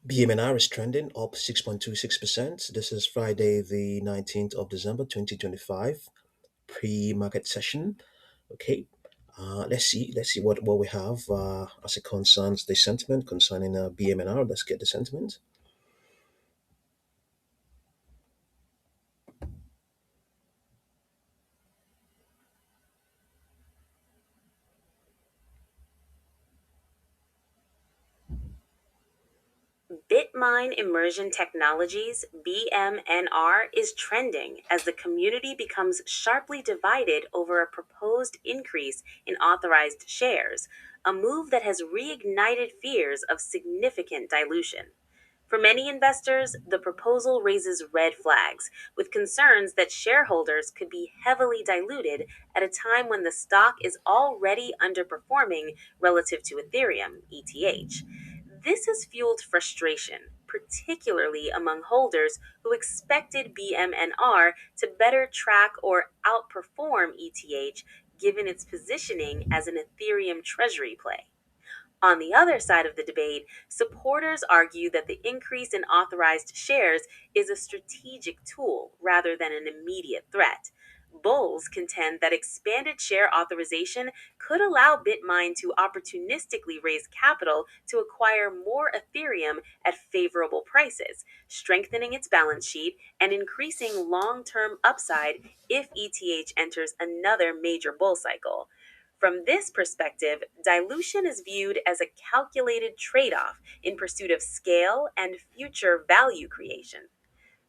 BMNR is trending up 6.26%. This is Friday, the 19th of December, 2025, pre-market session. Okay. Let's see what we have as it concerns the sentiment concerning BMNR. Let's get the sentiment. Bitmine Immersion Technologies, BMNR, is trending as the community becomes sharply divided over a proposed increase in authorized shares, a move that has reignited fears of significant dilution. For many investors, the proposal raises red flags, with concerns that shareholders could be heavily diluted at a time when the stock is already underperforming relative to Ethereum, ETH. This has fueled frustration, particularly among holders who expected BMNR to better track or outperform ETH given its positioning as an Ethereum treasury play. On the other side of the debate, supporters argue that the increase in authorized shares is a strategic tool rather than an immediate threat. Bulls contend that expanded share authorization could allow Bitmine to opportunistically raise capital to acquire more Ethereum at favorable prices, strengthening its balance sheet and increasing long term upside if ETH enters another major bull cycle. From this perspective, dilution is viewed as a calculated trade off in pursuit of scale and future value creation.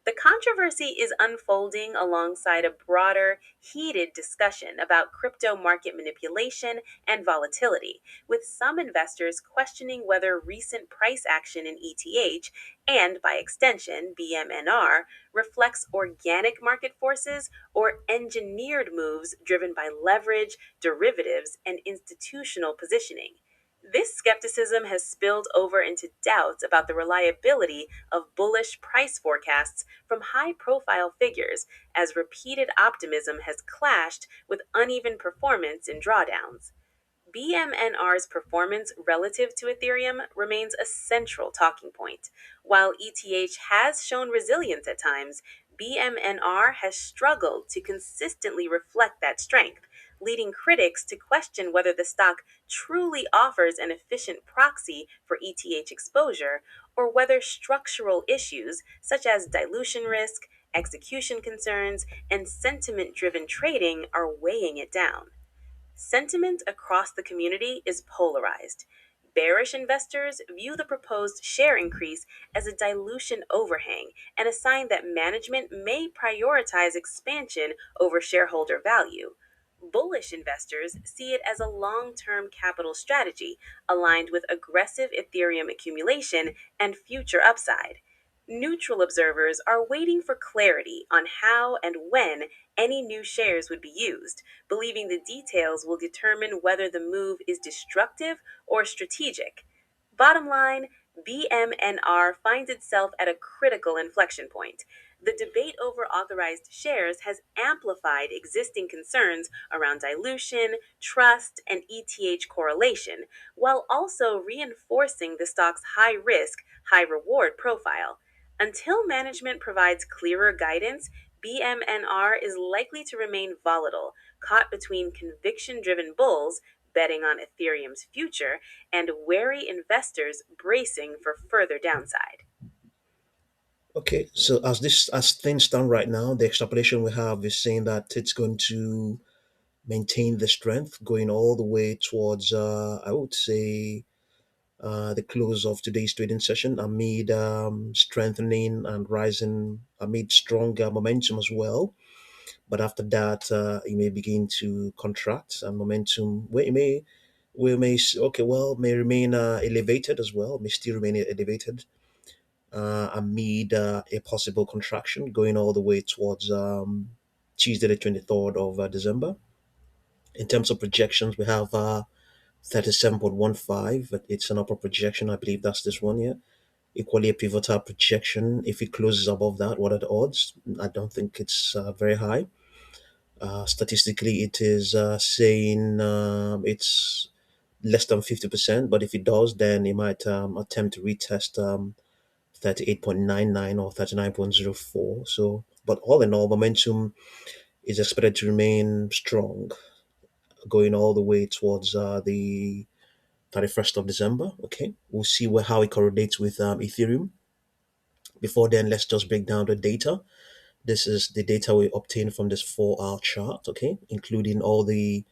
The controversy is unfolding alongside a broader, heated discussion about crypto market manipulation and volatility, with some investors questioning whether recent price action in ETH, and by extension BMNR, reflects organic market forces or engineered moves driven by leverage, derivatives, and institutional positioning. This skepticism has spilled over into doubts about the reliability of bullish price forecasts from high profile figures, as repeated optimism has clashed with uneven performance in drawdowns. BMNR's performance relative to Ethereum remains a central talking point. While ETH has shown resilience at times, BMNR has struggled to consistently reflect that strength, leading critics to question whether the stock truly offers an efficient proxy for ETH exposure or whether structural issues such as dilution risk, execution concerns, and sentiment driven trading are weighing it down. Sentiment across the community is polarized. Bearish investors view the proposed share increase as a dilution overhang and a sign that management may prioritize expansion over shareholder value. Bullish investors see it as a long term capital strategy aligned with aggressive Ethereum accumulation and future upside. Neutral observers are waiting for clarity on how and when any new shares would be used, believing the details will determine whether the move is destructive or strategic. Bottom line, BMNR finds itself at a critical inflection point. The debate over authorized shares has amplified existing concerns around dilution, trust, and ETH correlation, while also reinforcing the stock's high risk, high reward profile. Until management provides clearer guidance, BMNR is likely to remain volatile, caught between conviction driven bulls betting on Ethereum's future and wary investors bracing for further downside. Okay, so as things stand right now, the extrapolation we have is saying that it's going to maintain the strength going all the way towards, I would say, the close of today's trading session amid strengthening and rising amid stronger momentum as well. But after that, it may begin to contract and momentum. Okay, well, may remain elevated as well, may still remain elevated amid a possible contraction going all the way towards Tuesday, the 23rd of December. In terms of projections, we have 37.15, but it's an upper projection. I believe that's this one here. Equally a pivotal projection. If it closes above that, what are the odds? I don't think it's very high. Statistically, it is saying it's less than 50%, but if it does, then it might attempt to retest 38.99 or 39.04. So, but all in all, momentum is expected to remain strong going all the way towards the 31st of December. Okay, we'll see how it correlates with Ethereum. Before then, let's just break down the data. This is the data we obtained from this 4-hour chart, okay, including all the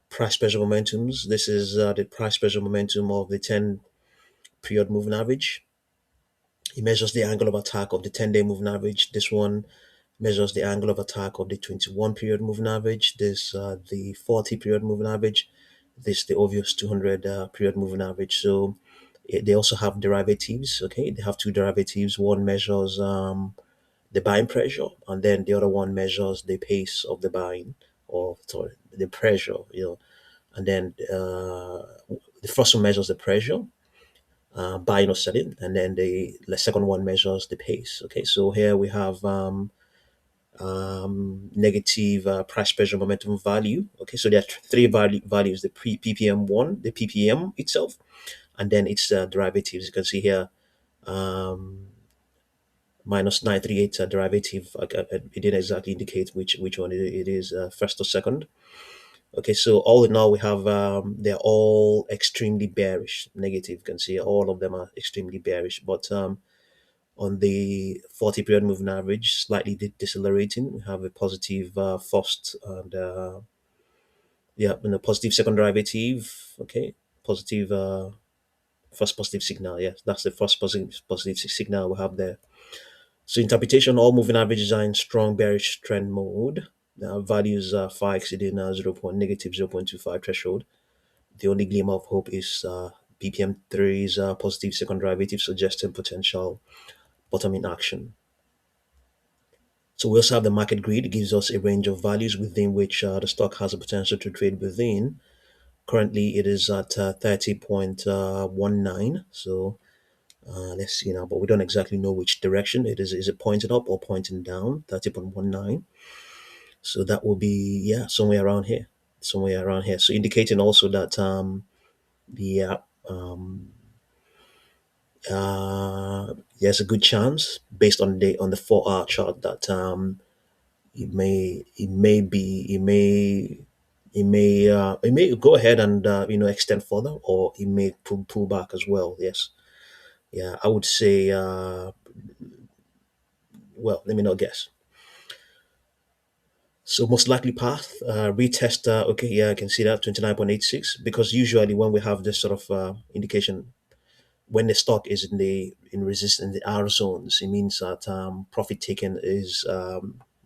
price pressure momentums. This is the price pressure momentum of the 10 period moving average. It measures the angle of attack of the 10-day moving average. This one measures the angle of attack of the 21 period moving average. This the 40 period moving average. This the obvious 200 period moving average. So they also have derivatives. Okay, they have two derivatives. One measures the buying pressure, and then the other one measures the pace of the buying, or sorry, the pressure. And then the first one measures the pressure, buying or selling, and then the second one measures the pace. Okay, so here we have negative price pressure momentum value. Okay, so there are three values: the ppm one, the ppm itself, and then its derivatives. You can see here um, minus 938 derivative. It didn't exactly indicate which one it is, first or second. Okay, so all in all, we have they're all extremely bearish, negative. You can see all of them are extremely bearish, but on the 40 period moving average, slightly decelerating. We have a positive first and yeah, and a positive second derivative. Okay, positive first positive signal. Yes, that's the first positive signal we have there. So interpretation: all moving averages are in strong bearish trend mode. Values far exceeding 0.25 threshold. The only glimmer of hope is BPM3's positive second derivative, suggesting potential bottoming action. So we also have the market grid. It gives us a range of values within which the stock has a potential to trade within. Currently, it is at 30.19. So let's see now, but we don't exactly know which direction it is. Is it pointing up or pointing down? 30.19. So that will be, yeah, somewhere around here. Somewhere around here. So indicating also that the um, there's a good chance based on the 4-hour chart that it may go ahead and extend further, or it may pull back as well. Yes, yeah, I would say well, let me not guess. So most likely path, retest. Okay, yeah, I can see that 29.86, because usually when we have this sort of indication, when the stock is in resistance in the R zones, it means that profit taking is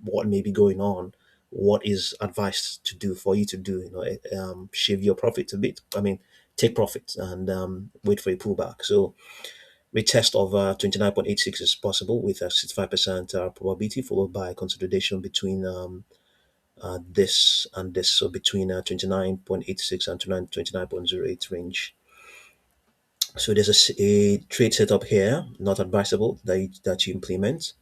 what may be going on. What is advised to do for you to do? Shave your profit a bit. I mean, take profit and wait for a pullback. So retest of 29.86 is possible with a 65% probability, followed by consolidation between this and this. So between 29.86 and 29.08 range. So there's a trade setup here, not advisable that you implement.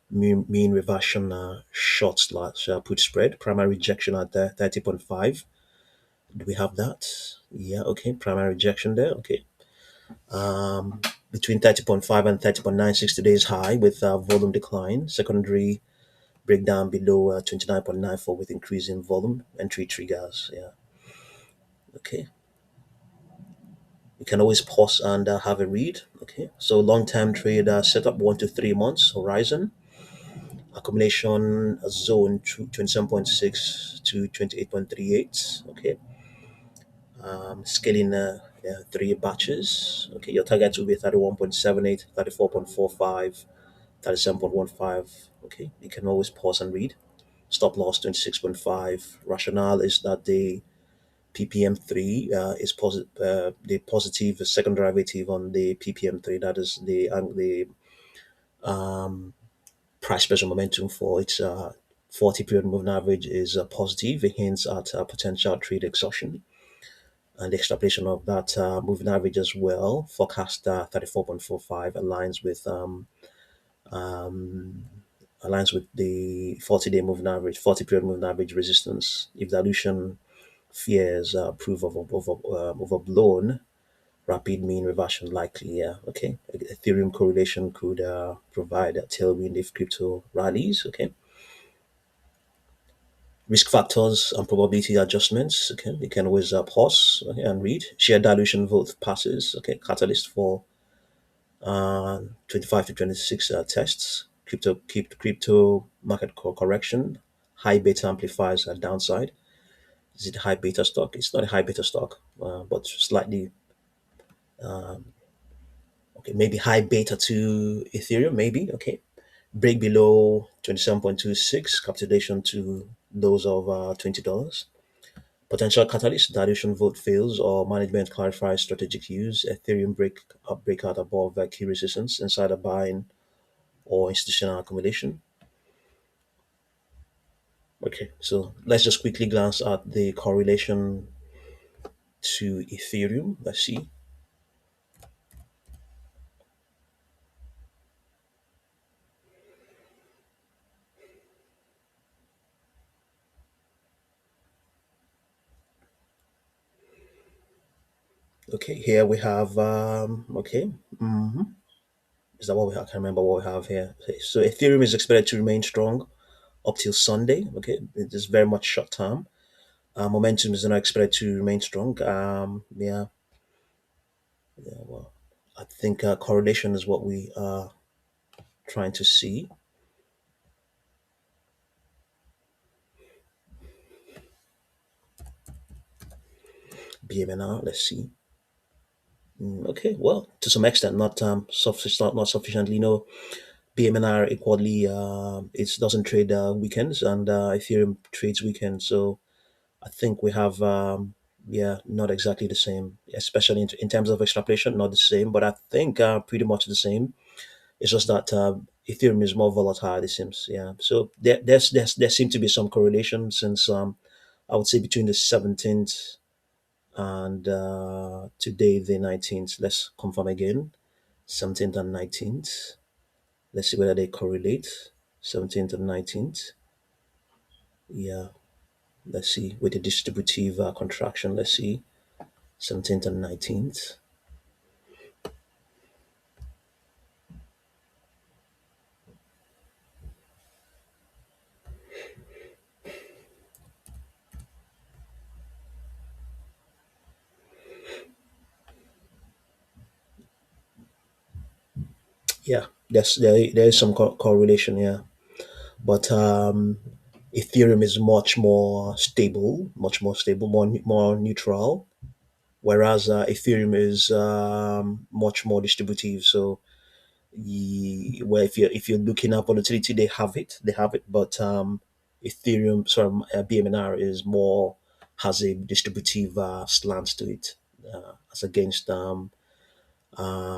Mean reversion short slash put spread, primary rejection at 30.5. Do we have that? Yeah, okay. Primary rejection there, okay. Between 30.5 and 30.96 today's high with volume decline. Secondary breakdown below 29.94 with increase in volume. Entry triggers, yeah, okay. You can always pause and have a read. Okay, so long-term trade setup 1 to 3 months horizon. Accumulation zone 27.6 to 28.38. Okay, scaling yeah, 3 batches. Okay, your target will be 31.78, 34.45, 37.15. Okay, you can always pause and read. Stop loss 26.5. Rationale is that the ppm3 is the positive second derivative on the ppm3, that is the price pressure momentum for its 40 period moving average is positive. It hints at potential trade exhaustion, and the extrapolation of that moving average as well, forecast 34.45, aligns with the 40-day moving average, 40 period moving average resistance. If dilution fears prove overblown, Rapid mean reversion likely. Yeah. Okay. Ethereum correlation could provide a tailwind if crypto rallies. Okay. Risk factors and probability adjustments. Okay. You can always pause, okay, and read. Share dilution vote passes. Okay. Catalyst for 25 to 26 tests. Crypto market correction. High beta amplifiers downside. Is it high beta stock? It's not a high beta stock, but slightly okay. Maybe high beta to Ethereum. Maybe okay. Break below 27.26 capitulation to those of $20. Potential catalyst: dilution vote fails or management clarifies strategic use. Ethereum breakout above key resistance, insider buying or institutional accumulation. Okay, so let's just quickly glance at the correlation to Ethereum. Let's see. Okay, here we have okay. Is that what we have? I can't remember what we have here. Okay, so Ethereum is expected to remain strong up till Sunday. Okay, it is very much short term. Momentum is not expected to remain strong. Yeah, yeah. Well, I think correlation is what we are trying to see. BMNR. Let's see. Okay, well, to some extent, not sufficiently. No, BMNR equally it doesn't trade weekends, and Ethereum trades weekends. So I think we have yeah, not exactly the same, especially in terms of extrapolation, not the same, but I think pretty much the same. It's just that Ethereum is more volatile. It seems, yeah. So there seem to be some correlation since I would say between the 17th and today the 19th. Let's confirm again. 17th and 19th. Let's see whether they correlate. 17th and 19th. Yeah. Let's see with the distributive contraction. Let's see. 17th and 19th. Yeah. There is some correlation. Yeah. But Ethereum is much more stable, more neutral. Whereas Ethereum is much more distributive. So where if you're looking at volatility, they have it. But Ethereum, sorry, BMNR is more has a distributive slant to it, as against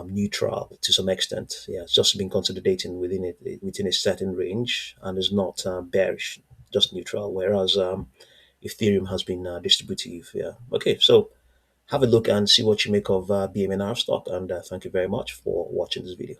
neutral to some extent. Yeah, it's just been consolidating within a certain range and is not bearish, just neutral. Whereas Ethereum has been distributive. Yeah. Okay, so have a look and see what you make of BMNR stock. And thank you very much for watching this video.